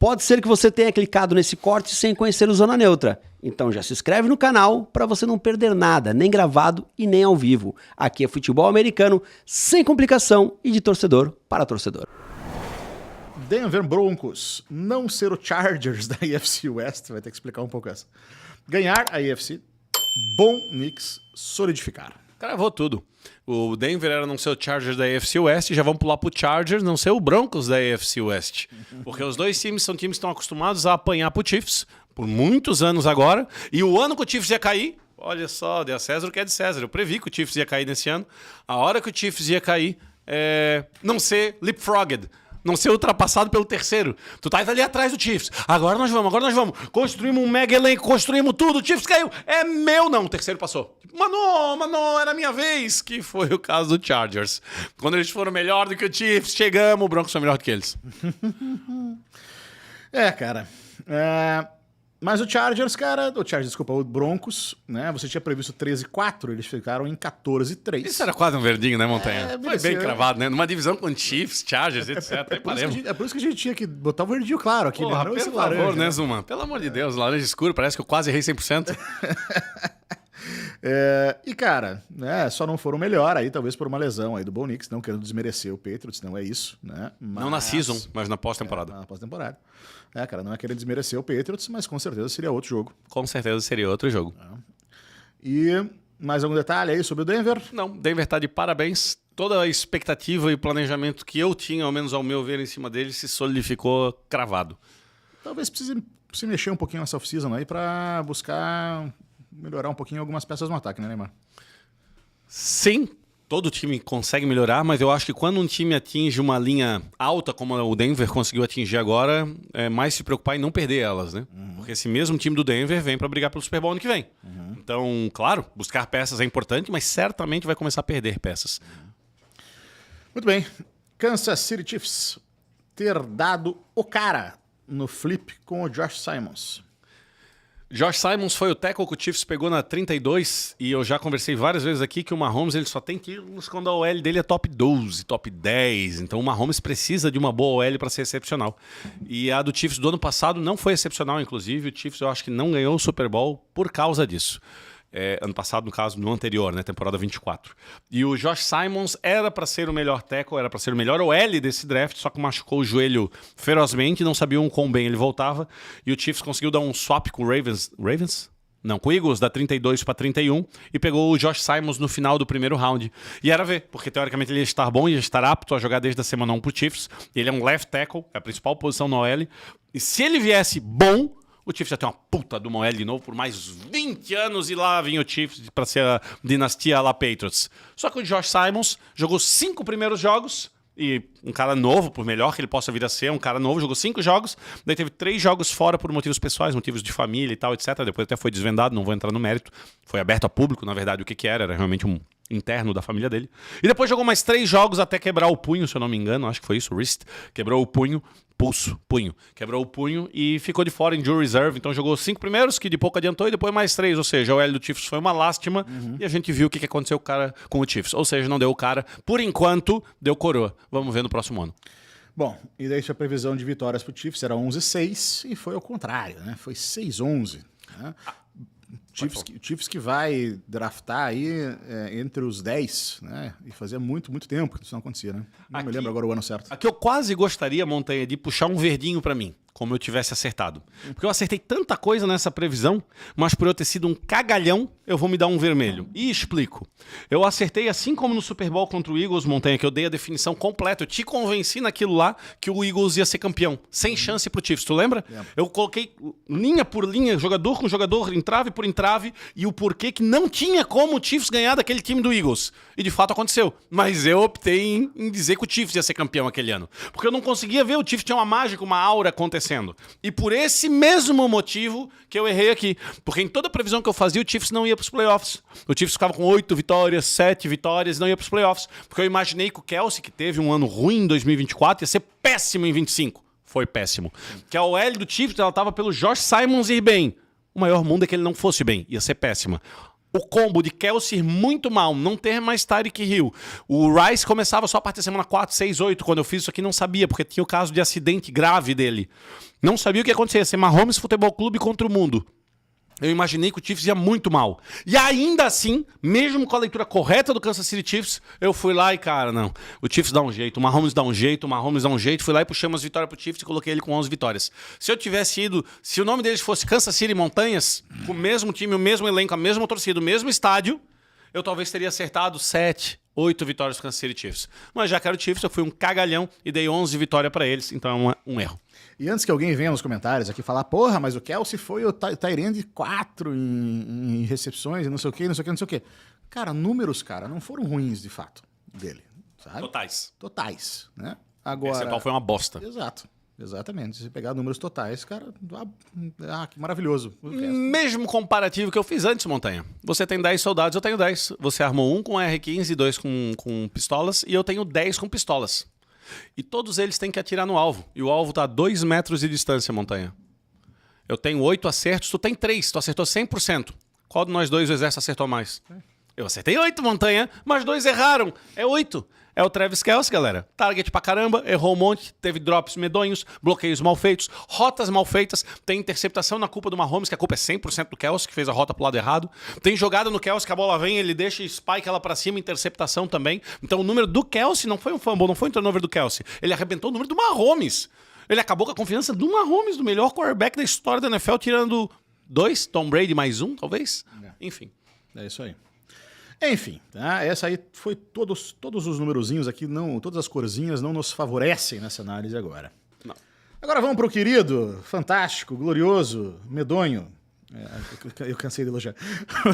Pode ser que você tenha clicado nesse corte sem conhecer o Zona Neutra. Então já se inscreve no canal para você não perder nada, nem gravado e nem ao vivo. Aqui é futebol americano, sem complicação e de torcedor para torcedor. Denver Broncos não ser o Chargers da AFC West, vai ter que explicar um pouco essa. Ganhar a AFC, bom Knicks solidificar. Cravou tudo. O Denver era não ser o Chargers da AFC West, já vamos pular pro Chargers não ser o Broncos da AFC West. Porque os dois times são times que estão acostumados a apanhar pro Chiefs por muitos anos agora, e o ano que o Chiefs ia cair, olha só, dê a César o que é de César. Eu previ que o Chiefs ia cair nesse ano. A hora que o Chiefs ia cair, não ser leapfrogged, não ser ultrapassado pelo terceiro. Tu tá ali atrás do Chiefs. Agora nós vamos. Construímos um mega elenco, construímos tudo. O Chiefs caiu. É meu, não. O terceiro passou. Mano, era a minha vez. Que foi o caso do Chargers. Quando eles foram melhor do que o Chiefs, chegamos, o Broncos foi melhor do que eles. Cara. Mas o Broncos, né? Você tinha previsto 13-4, eles ficaram em 14-3. Isso era quase um verdinho, né, Montanha? Foi bem cravado, né? Numa divisão com Chiefs, Chargers, etc. É por isso que a gente tinha que botar o verdinho claro aqui. Porra, né? Pelo favor, né, Zuma? Pelo amor de Deus, laranja escuro, parece que eu quase errei 100%. E, cara, só não foram melhor aí, talvez por uma lesão aí do Bo Nix, não querendo desmerecer o Patriots, não é isso, né? Não na season, mas na pós-temporada. Na pós-temporada. Cara, não é querer desmerecer o Patriots, mas com certeza seria outro jogo. Com certeza seria outro jogo. E mais algum detalhe aí sobre o Denver? Não, Denver tá de parabéns. Toda a expectativa e planejamento que eu tinha, ao menos ao meu ver, em cima dele, se solidificou cravado. Talvez precise se mexer um pouquinho nessa off-season aí pra buscar melhorar um pouquinho algumas peças no ataque, né, Neymar? Sim, todo time consegue melhorar, mas eu acho que quando um time atinge uma linha alta, como o Denver conseguiu atingir agora, é mais se preocupar em não perder elas, né? Porque esse mesmo time do Denver vem para brigar pelo Super Bowl ano que vem. Então, claro, buscar peças é importante, mas certamente vai começar a perder peças. Muito bem. Kansas City Chiefs ter dado o cara no flip com o Josh Simons. Josh Simons foi o tackle que o Chiefs pegou na 32 e eu já conversei várias vezes aqui que o Mahomes ele só tem títulos quando a OL dele é top 12, top 10. Então o Mahomes precisa de uma boa OL para ser excepcional. E a do Chiefs do ano passado não foi excepcional, inclusive. O Chiefs eu acho que não ganhou o Super Bowl por causa disso. Ano passado, no caso, no anterior, né, temporada 24. E o Josh Simons era para ser o melhor tackle, era para ser o melhor OL desse draft, só que machucou o joelho ferozmente, não sabiam quão bem ele voltava. E o Chiefs conseguiu dar um swap com o Ravens? Não, com o Eagles, da 32 para 31, e pegou o Josh Simons no final do primeiro round. E era ver, porque teoricamente ele ia estar bom, ia estar apto a jogar desde a semana 1 pro Chiefs. Ele é um left tackle, é a principal posição no OL. E se ele viesse bom, o Chiefs já tem uma puta do OL de novo por mais 20 anos e lá vinha o Chiefs para ser a dinastia lá Patriots. Só que o Josh Simons jogou 5 primeiros jogos e um cara novo, por melhor que ele possa vir a ser, um cara novo, jogou 5 jogos, daí teve 3 jogos fora por motivos pessoais, motivos de família e tal, etc. Depois até foi desvendado, não vou entrar no mérito. Foi aberto a público, na verdade, o que era realmente um interno da família dele. E depois jogou mais 3 jogos até quebrar o punho, se eu não me engano, acho que foi isso, wrist, quebrou o punho. Punho. Quebrou o punho e ficou de fora em Injury Reserve. Então jogou 5 primeiros, que de pouco adiantou, e depois mais 3. Ou seja, o OL do Chiefs foi uma lástima e a gente viu o que aconteceu com o Chiefs. Ou seja, não deu o cara. Por enquanto, deu coroa. Vamos ver no próximo ano. Bom, e daí a previsão de vitórias pro Chiefs era 11-6 e foi ao contrário, né? Foi 6-11. Né? Chiefs que vai draftar aí entre os 10, né? E fazia muito, muito tempo que isso não acontecia, né? Não me lembro agora o ano certo. Aqui eu quase gostaria, Montanha, de puxar um verdinho pra mim, como eu tivesse acertado. Porque eu acertei tanta coisa nessa previsão, mas por eu ter sido um cagalhão, eu vou me dar um vermelho. E explico. Eu acertei, assim como no Super Bowl contra o Eagles, Montanha, que eu dei a definição completa. Eu te convenci naquilo lá que o Eagles ia ser campeão. Sem chance pro Chiefs, tu lembra? Eu coloquei linha por linha, jogador com jogador, entrave por entrave, e o porquê que não tinha como o Chiefs ganhar daquele time do Eagles. E de fato aconteceu. Mas eu optei em dizer que o Chiefs ia ser campeão aquele ano. Porque eu não conseguia ver, o Chiefs tinha uma mágica, uma aura acontecendo. E por esse mesmo motivo que eu errei aqui. Porque em toda previsão que eu fazia, o Chiefs não ia para os playoffs. O Chiefs ficava com 8 vitórias, 7 vitórias e não ia para os playoffs. Porque eu imaginei que o Kelce, que teve um ano ruim em 2024, ia ser péssimo em 25. Foi péssimo. Que a OL do Chiefs, ela estava pelo Josh Simons ir bem. O maior mundo é que ele não fosse bem. Ia ser péssima. o combo de Kelce ir muito mal, não ter mais Tyreek Hill. O Rice começava só a partir da semana 4, 6, 8. Quando eu fiz isso aqui, não sabia, porque tinha o caso de acidente grave dele. Não sabia o que acontecia. Ser Mahomes Futebol Clube contra o mundo. Eu imaginei que o Chiefs ia muito mal. E ainda assim, mesmo com a leitura correta do Kansas City Chiefs, eu fui lá e, cara, não. O Chiefs dá um jeito, o Mahomes dá um jeito, o Mahomes dá um jeito. Fui lá e puxei umas vitórias pro Chiefs e coloquei ele com 11 vitórias. Se eu tivesse ido, se o nome deles fosse Kansas City Montanhas, com o mesmo time, o mesmo elenco, a mesma torcida, o mesmo estádio, eu talvez teria acertado 7, 8 vitórias pro Kansas City Chiefs. Mas já que era o Chiefs, eu fui um cagalhão e dei 11 vitórias pra eles, então é um erro. E antes que alguém venha nos comentários aqui falar, porra, mas o Kelce foi o Tyrande 4 em recepções e não sei o quê, não sei o quê, não sei o quê. Cara, números, cara, não foram ruins de fato dele, sabe? Totais, né? Agora... Esse atual foi uma bosta. Exato, exatamente. Se você pegar números totais, cara, que maravilhoso. Mesmo comparativo que eu fiz antes, Montanha. Você tem 10 soldados, eu tenho 10. Você armou um com R15 e 2 com pistolas, e eu tenho 10 com pistolas. E todos eles têm que atirar no alvo. E o alvo tá a 2 metros de distância, Montanha. Eu tenho 8 acertos, tu tem 3. Tu acertou 100%. Qual de nós dois o exército acertou mais? Eu acertei 8, Montanha, mas 2 erraram. É 8. É o Travis Kelce, galera. Target pra caramba, errou um monte, teve drops medonhos, bloqueios mal feitos, rotas mal feitas, tem interceptação na culpa do Mahomes, que a culpa é 100% do Kelce, que fez a rota pro lado errado. Tem jogada no Kelce que a bola vem, ele deixa e spike ela pra cima, interceptação também. Então o número do Kelce não foi um fumble, não foi um turnover do Kelce. Ele arrebentou o número do Mahomes. Ele acabou com a confiança do Mahomes, do melhor quarterback da história da NFL, tirando 2, Tom Brady mais 1, talvez. Enfim. É isso aí. Enfim, tá? Essa aí foi todos os numerozinhos aqui, não, todas as corzinhas não nos favorecem nessa análise agora. Não. Agora vamos pro querido, fantástico, glorioso, medonho. Eu cansei de elogiar.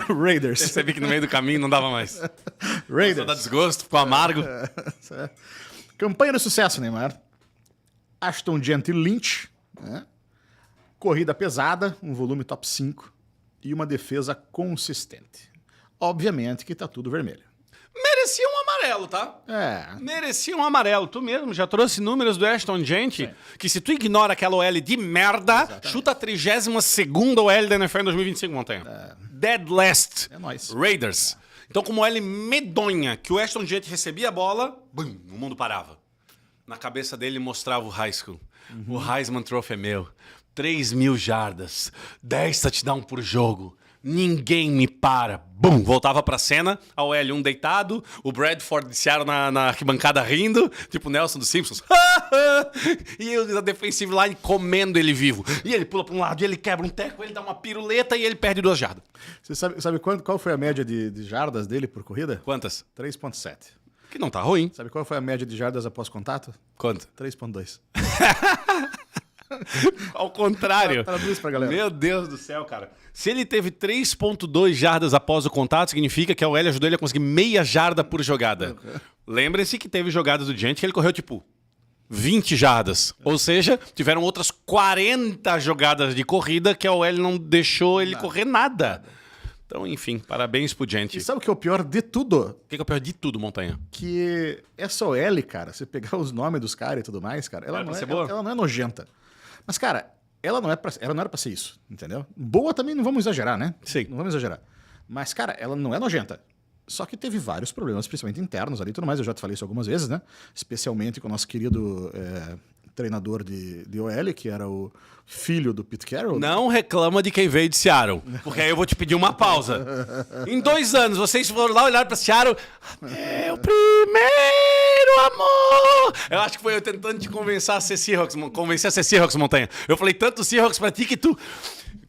Raiders. Percebi que no meio do caminho não dava mais. Raiders. Só dá desgosto, ficou amargo. Campanha de sucesso, Neymar. Ashton Jeanty Lynch, né? Corrida pesada, um volume top 5 e uma defesa consistente. Obviamente que tá tudo vermelho. Merecia um amarelo, tá? Merecia um amarelo. Tu mesmo já trouxe números do Ashton Jeanty, que se tu ignora aquela OL de merda, exatamente, chuta a 32ª OL da NFL em 2025, Montanha. Dead last. É nóis. Raiders. Então, como OL medonha, que o Ashton Jeanty recebia a bola, bum, o mundo parava. Na cabeça dele mostrava o high school. O Heisman Trophy é meu. 3.000 jardas, 10 touchdown por jogo. Ninguém me para. Bum! Voltava pra cena, a OL1 deitado, o Bradford de Seattle na arquibancada rindo, tipo o Nelson dos Simpsons. E a defensive line comendo ele vivo. E ele pula pra um lado, e ele quebra um teco, ele dá uma piruleta e ele perde 2 jardas. Você sabe qual foi a média de jardas dele por corrida? Quantas? 3.7. Que não tá ruim. Sabe qual foi a média de jardas após contato? Quanto? 3.2. Ao contrário. Traduz pra galera. Meu Deus do céu, cara. Se ele teve 3.2 jardas após o contato, significa que a OL ajudou ele a conseguir meia jarda por jogada. Lembre-se que teve jogadas do Giant que ele correu, tipo, 20 jardas. Ou seja, tiveram outras 40 jogadas de corrida que a OL não deixou ele correr nada. Então, enfim, parabéns pro Giant. E sabe o que é o pior de tudo? O que é o pior de tudo, Montanha? Que essa OL, cara, você pegar os nomes dos caras e tudo mais, cara, ela não é nojenta. Mas, cara, ela não era pra ser isso, entendeu? Boa também não vamos exagerar, né? Sim. Não vamos exagerar. Mas, cara, ela não é nojenta. Só que teve vários problemas, principalmente internos ali e tudo mais. Eu já te falei isso algumas vezes, né? Especialmente com o nosso querido treinador de OL, que era o filho do Pete Carroll. Não reclama de quem veio de Seattle, porque aí eu vou te pedir uma pausa. Em 2 anos, vocês foram lá olhar pra Seattle. Meu primeiro amor! Eu acho que foi eu tentando te convencer a ser Seahawks, Montanha. Eu falei tanto Seahawks pra ti que tu...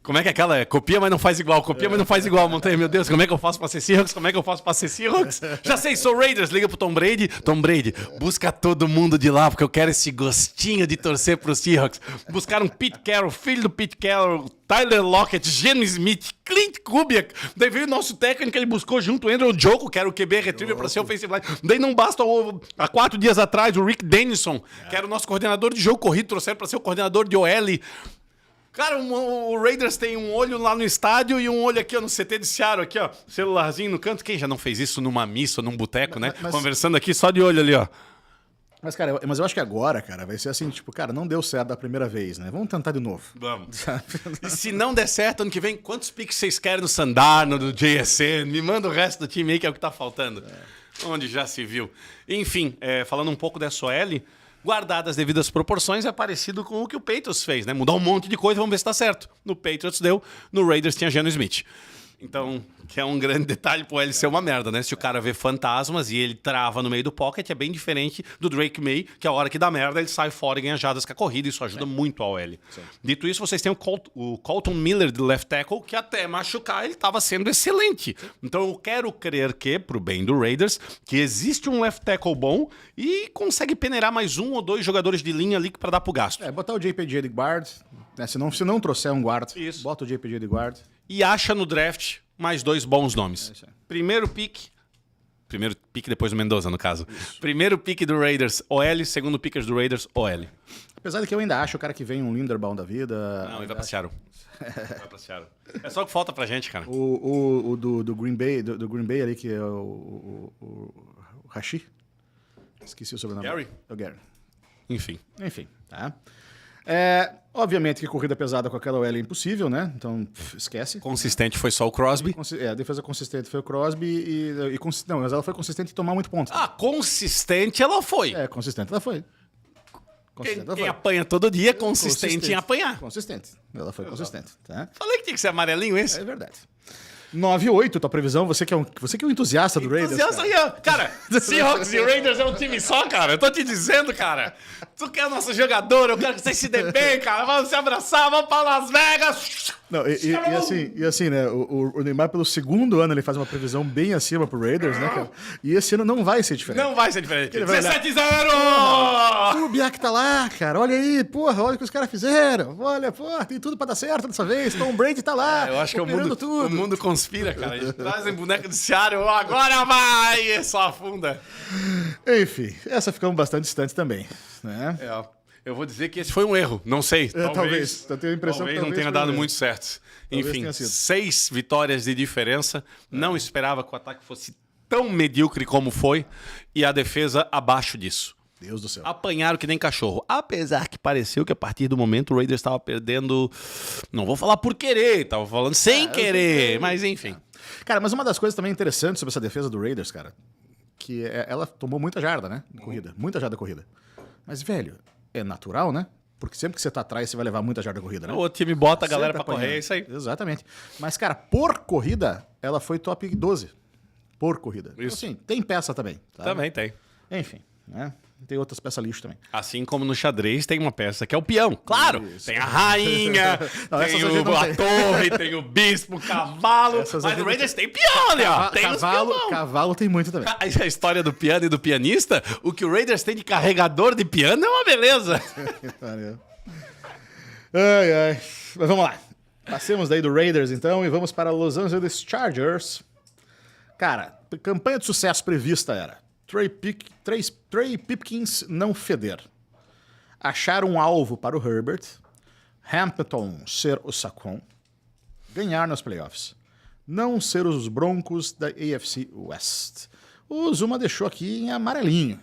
Como é que é aquela? Copia, mas não faz igual. Copia, mas não faz igual, Montanha. Meu Deus, como é que eu faço pra ser Seahawks? Como é que eu faço pra ser Seahawks? Já sei, sou Raiders. Liga pro Tom Brady. Tom Brady, busca todo mundo de lá, porque eu quero esse gostinho de torcer pro Seahawks. Buscaram Pete Carroll, filho do Pete Carroll, Tyler Lockett, Geno Smith, Clint Kubiak. Daí veio o nosso técnico, ele buscou junto o Andrew Njoku, que era o QB retriever para ser offensive line. Daí não basta, há 4 dias atrás, o Rick Dennison, que era o nosso coordenador de jogo corrido, trouxeram para ser o coordenador de OL. Cara, o Raiders tem um olho lá no estádio e um olho aqui, ó, no CT de Seattle, aqui, ó, celularzinho no canto. Quem já não fez isso numa missa ou num boteco, né? Conversando aqui só de olho ali, ó. Mas, cara, eu acho que agora, cara, vai ser assim, tipo, cara, não deu certo da primeira vez, né? Vamos tentar de novo. Vamos. E se não der certo ano que vem, quantos piques vocês querem no Sandarno, no JSN? Me manda o resto do time aí, que é o que tá faltando. Onde já se viu. Enfim, falando um pouco dessa OL, guardadas as devidas proporções, é parecido com o que o Patriots fez, né? Mudar um monte de coisa, vamos ver se tá certo. No Patriots deu, no Raiders tinha Geno Smith. Então, que é um grande detalhe pro ele ser uma merda, né? Se o cara vê fantasmas e ele trava no meio do pocket, é bem diferente do Drake May, que a hora que dá merda, ele sai fora e ganha jadas com a corrida. Isso ajuda muito a OL. Dito isso, vocês têm o Colton Miller de left tackle, que até machucar, ele estava sendo excelente. Então, eu quero crer que, pro bem do Raiders, que existe um left tackle bom e consegue peneirar mais um ou dois jogadores de linha ali para dar pro gasto. Botar o JPG de guard, né? Se não trouxer um guard, bota o JPG de guard. E acha no draft mais dois bons nomes. Primeiro pick depois do Mendoza, no caso. Isso. Primeiro pick do Raiders, OL. Segundo pickers do Raiders, OL. Apesar de que eu ainda acho o cara que vem um Linderbaum da vida... Não, ele vai pra Seattle. É só o que falta pra gente, cara. O do Green Bay, do Green Bay ali, que é o Hashi. Esqueci o sobrenome. Gary? É o Gary. Enfim, tá? Obviamente que corrida pesada com aquela OL é impossível, né? Então, esquece. Consistente foi só o Crosby. A defesa consistente foi o Crosby não, mas ela foi consistente em tomar muito ponto. Consistente ela foi. Consistente ela foi. Quem apanha todo dia, consistente em apanhar. Consistente. Ela foi consistente, tá? Falei que tinha que ser amarelinho esse. É verdade. 9-8, tua previsão, você que é um entusiasta do Raiders. Entusiasta aí, ó. Cara, Seahawks e Raiders é um time só, cara. Eu tô te dizendo, cara. Tu quer o nosso jogador, eu quero que vocês se dêem bem, cara. Vamos se abraçar, vamos pra Las Vegas. Não, e assim, né? O Neymar, pelo segundo ano, ele faz uma previsão bem acima pro Raiders, né, cara? E esse ano não vai ser diferente. Não vai ser diferente. 17-0! O Biak tá lá, cara. Olha aí, porra, olha o que os caras fizeram. Olha, porra, tem tudo pra dar certo dessa vez. Tom Brady tá lá. Eu acho que o mundo conspira, cara. Eles trazem boneco de Seattle, agora vai! E só afunda. Enfim, essa ficamos bastante distantes também, né? Eu vou dizer que esse foi um erro. Não sei. Talvez. Eu tenho a impressão talvez que não tenha dado muito certo. Enfim, 6 vitórias de diferença. Não esperava que o ataque fosse tão medíocre como foi. E a defesa abaixo disso. Deus do céu. Apanharam que nem cachorro. Apesar que pareceu que a partir do momento o Raiders estava perdendo... Não vou falar por querer, estava falando sem querer. Mas enfim. Cara, mas uma das coisas também interessantes sobre essa defesa do Raiders, cara, que ela tomou muita jarda, né? De corrida. Muita jarda corrida. Mas, velho, é natural, né? Porque sempre que você tá atrás, você vai levar muita jarda corrida, né? O time bota a galera pra correr, é isso aí. Exatamente. Mas, cara, por corrida, ela foi top 12. Por corrida. Isso. Então, assim, tem peça também. Tá? Também tem. Enfim, né? Tem outras peças lixo também. Assim como no xadrez tem uma peça que é o peão. Claro! Isso. Tem a rainha, não, tem a torre, tem o bispo, o cavalo. Mas no Raiders tem peão, né? Cavalo tem muito também. A história do piano e do pianista, o que o Raiders tem de carregador de piano é uma beleza. Ai. Mas vamos lá. Passemos daí do Raiders, então, e vamos para Los Angeles Chargers. Cara, campanha de sucesso prevista era Trey Pipkins não feder. Achar um alvo para o Herbert. Hampton ser o Saquon. Ganhar nos playoffs. Não ser os Broncos da AFC West. O Zuma deixou aqui em amarelinho.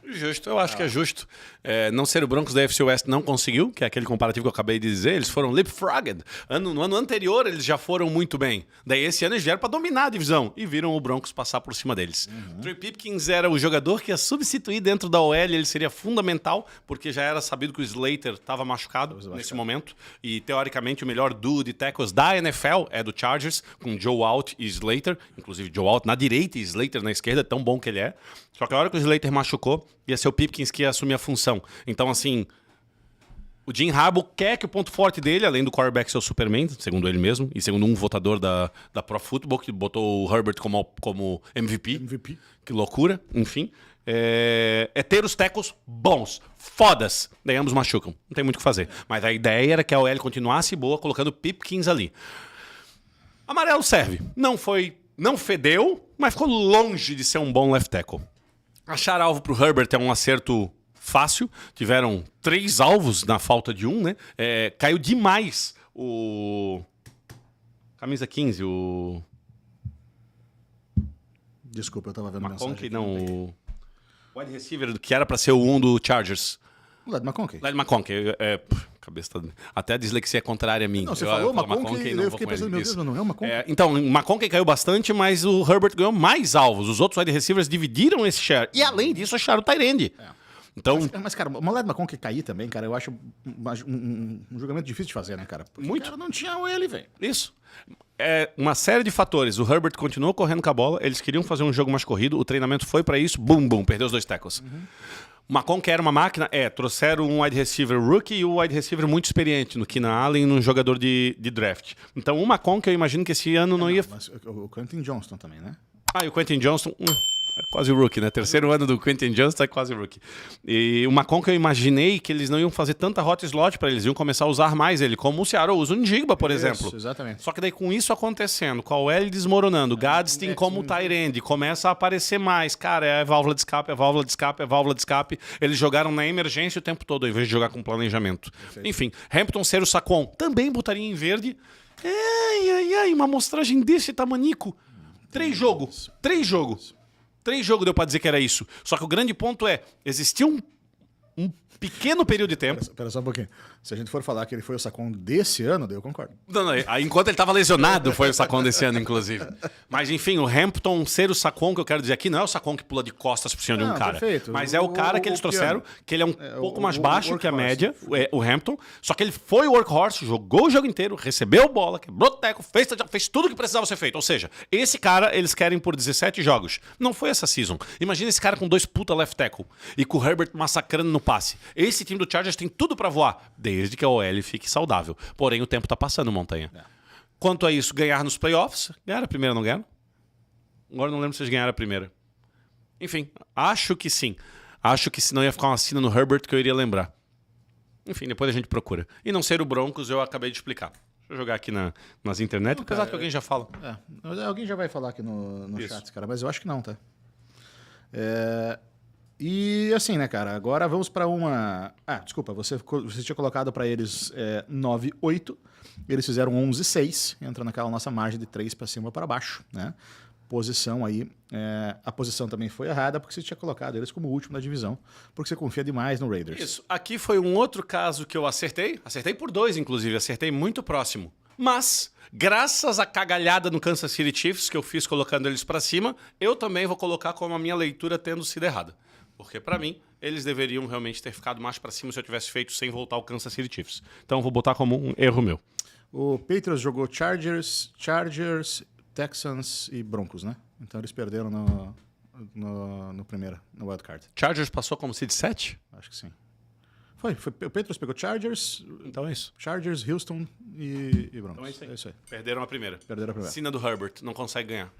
Justo, eu acho que é justo. Não ser o Broncos da AFC West não conseguiu, que é aquele comparativo que eu acabei de dizer. Eles foram leapfrogged. No ano anterior eles já foram muito bem. Daí esse ano eles vieram para dominar a divisão e viram o Broncos passar por cima deles. Trey Pipkins era o jogador que ia substituir dentro da OL. Ele seria fundamental, porque já era sabido que o Slater estava machucado nesse momento. E teoricamente o melhor duo de tackles da NFL é do Chargers, com Joe Alt e Slater. Inclusive Joe Alt na direita e Slater na esquerda, tão bom que ele é. Só que a hora que o Slater machucou, ia ser o Pipkins que ia assumir a função. Então, assim, o Jim Harbaugh quer que o ponto forte dele, além do quarterback ser o Superman, segundo ele mesmo, e segundo um votador da Pro Football, que botou o Herbert como MVP. Que loucura, enfim. É ter os tackles bons, fodas. Daí ambos machucam, não tem muito o que fazer. Mas a ideia era que a OL continuasse boa, colocando Pipkins ali. Amarelo serve. Não fedeu, mas ficou longe de ser um bom left tackle. Achar alvo pro Herbert é um acerto fácil. Tiveram 3 alvos na falta de um, né? Caiu demais o... Camisa 15, o... Desculpa, eu tava vendo McConkey, mensagem. não, Wide receiver que era para ser o 1 do Chargers. O Led McConkey. Led McConkey. Cabeça até a dislexia é contrária a mim. Não, você falou McConkey e eu fiquei pensando, meu Deus, mas não é o McConkey. Então, o McConkey caiu bastante, mas o Herbert ganhou mais alvos. Os outros wide receivers dividiram esse share. E além disso, acharam o tight end. Então, mas, cara, o Led McConkey cair também, cara, eu acho um julgamento difícil de fazer, né, cara? Porque Muito. o cara não tinha ele, velho. Isso. É uma série de fatores. O Herbert continuou correndo com a bola, eles queriam fazer um jogo mais corrido, o treinamento foi pra isso, bum, perdeu os 2 tackles. O McConkey era uma máquina, trouxeram um wide receiver rookie e um wide receiver muito experiente no Keenan Allen, num jogador de draft. Então o McConkey, eu imagino que esse ano não ia... Mas o Quentin Johnston também, né? E o Quentin Johnston... É quase rookie, né? Terceiro ano do Quentin Johnston é quase rookie. E o McConkey, eu imaginei que eles não iam fazer tanta hot slot para eles, iam começar a usar mais ele, como o Seattle usa o Njigba, por exemplo. Exatamente. Só que daí com isso acontecendo, com a OL desmoronando, o Gadsden como tight end, começa a aparecer mais. Cara, é válvula de escape, é válvula de escape, é válvula de escape. Eles jogaram na emergência o tempo todo, ao invés de jogar com planejamento. Perfeito. Enfim, Hampton ser o Saquon também botaria em verde. Uma amostragem desse tamanico. 3 jogos. 3 jogos deu pra dizer que era isso. Só que o grande ponto é, existia um pequeno período de tempo. Espera só um pouquinho. Se a gente for falar que ele foi o Saquon desse ano, daí eu concordo. Não, enquanto ele estava lesionado, foi o Saquon desse ano, inclusive. Mas, enfim, o Hampton ser o Saquon, que eu quero dizer aqui, não é o Saquon que pula de costas por cima de um cara. Perfeito. Mas é o cara que eles trouxeram, que ele é um pouco mais baixo que a média, o Hampton. Só que ele foi o workhorse, jogou o jogo inteiro, recebeu bola, quebrou o teco, fez tudo que precisava ser feito. Ou seja, esse cara, eles querem por 17 jogos. Não foi essa season. Imagina esse cara com 2 puta left tackle e com o Herbert massacrando no passe. Esse time do Chargers tem tudo pra voar, desde que a OL fique saudável. Porém, o tempo tá passando, Montanha. Quanto a isso, ganhar nos playoffs, ganharam a primeira, não ganharam? Agora não lembro se eles ganharam a primeira. Enfim, acho que sim. Acho que senão ia ficar uma cena no Herbert que eu iria lembrar. Enfim, depois a gente procura. E não ser o Broncos, eu acabei de explicar. Deixa eu jogar aqui nas internet, apesar que alguém já fala. Alguém já vai falar aqui no chat, cara, mas eu acho que não, tá? E assim, né, cara, agora vamos para uma... desculpa, você tinha colocado para eles 9-8, eles fizeram 11-6, entrando naquela nossa margem de 3 para cima ou para baixo, né? Posição aí, a posição também foi errada porque você tinha colocado eles como último da divisão, porque você confia demais no Raiders. Isso, aqui foi um outro caso que eu acertei por 2, inclusive, acertei muito próximo. Mas, graças à cagalhada no Kansas City Chiefs que eu fiz colocando eles para cima, eu também vou colocar como a minha leitura tendo sido errada. Porque, para mim, eles deveriam realmente ter ficado mais para cima se eu tivesse feito sem voltar ao Kansas City Chiefs. Então, vou botar como um erro meu. O Patriots jogou Chargers, Texans e Broncos, né? Então, eles perderam no primeiro, no wildcard. Chargers passou como seed 7? Acho que sim. Foi. O Patriots pegou Chargers. Então é isso. Chargers, Houston e Broncos. Então é isso aí. Perderam a primeira. Perderam a primeira. Sina do Herbert, não consegue ganhar.